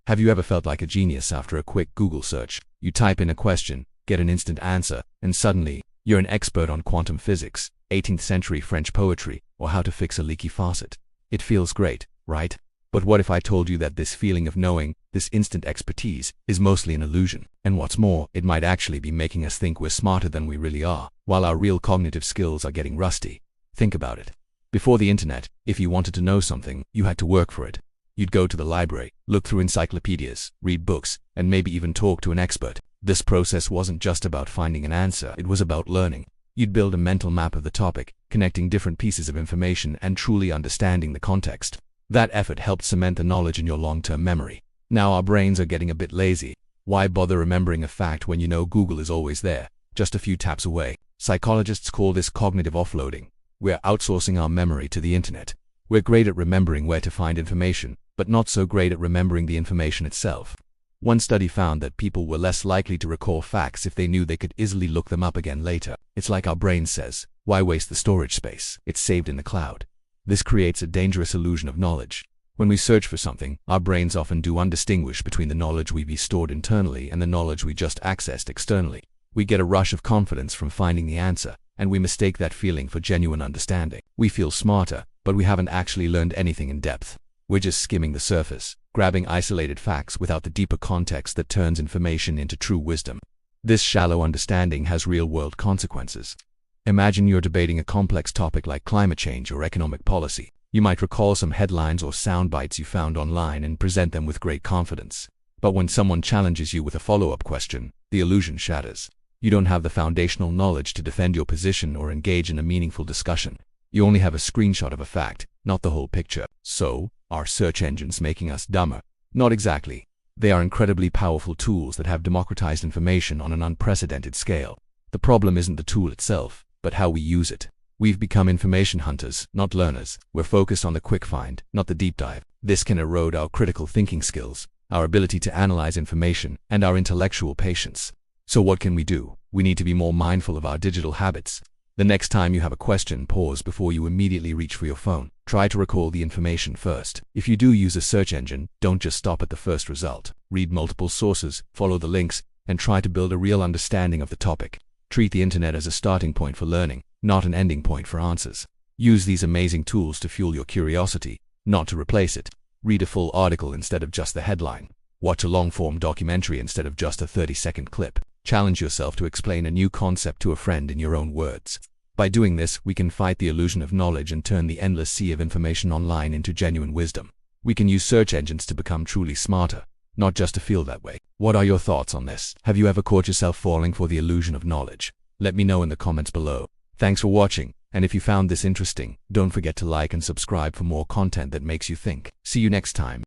Have you ever felt like a genius after a quick Google search? You type in a question, get an instant answer, and suddenly, you're an expert on quantum physics, 18th century French poetry, or how to fix a leaky faucet. It feels great, right? But what if I told you that this feeling of knowing, this instant expertise, is mostly an illusion? And what's more, it might actually be making us think we're smarter than we really are, while our real cognitive skills are getting rusty. Think about it. Before the internet, if you wanted to know something, you had to work for it. You'd go to the library, look through encyclopedias, read books, and maybe even talk to an expert. This process wasn't just about finding an answer, it was about learning. You'd build a mental map of the topic, connecting different pieces of information and truly understanding the context. That effort helped cement the knowledge in your long-term memory. Now our brains are getting a bit lazy. Why bother remembering a fact when you know Google is always there, just a few taps away? Psychologists call this cognitive offloading. We're outsourcing our memory to the internet. We're great at remembering where to find information, but not so great at remembering the information itself. One study found that people were less likely to recall facts if they knew they could easily look them up again later. It's like our brain says, why waste the storage space? It's saved in the cloud. This creates a dangerous illusion of knowledge. When we search for something, our brains often do undistinguish between the knowledge we've stored internally and the knowledge we just accessed externally. We get a rush of confidence from finding the answer, and we mistake that feeling for genuine understanding. We feel smarter, but we haven't actually learned anything in depth. We're just skimming the surface, grabbing isolated facts without the deeper context that turns information into true wisdom. This shallow understanding has real-world consequences. Imagine you're debating a complex topic like climate change or economic policy. You might recall some headlines or sound bites you found online and present them with great confidence. But when someone challenges you with a follow-up question, the illusion shatters. You don't have the foundational knowledge to defend your position or engage in a meaningful discussion. You only have a screenshot of a fact, not the whole picture. So, are search engines making us dumber? Not exactly. They are incredibly powerful tools that have democratized information on an unprecedented scale. The problem isn't the tool itself, but how we use it. We've become information hunters, not learners. We're focused on the quick find, not the deep dive. This can erode our critical thinking skills, our ability to analyze information, and our intellectual patience. So what can we do? We need to be more mindful of our digital habits. The next time you have a question, pause before you immediately reach for your phone. Try to recall the information first. If you do use a search engine, don't just stop at the first result. Read multiple sources, follow the links, and try to build a real understanding of the topic. Treat the internet as a starting point for learning, not an ending point for answers. Use these amazing tools to fuel your curiosity, not to replace it. Read a full article instead of just the headline. Watch a long-form documentary instead of just a 30-second clip. Challenge yourself to explain a new concept to a friend in your own words. By doing this, we can fight the illusion of knowledge and turn the endless sea of information online into genuine wisdom. We can use search engines to become truly smarter, not just to feel that way. What are your thoughts on this? Have you ever caught yourself falling for the illusion of knowledge? Let me know in the comments below. Thanks for watching, and if you found this interesting, don't forget to like and subscribe for more content that makes you think. See you next time.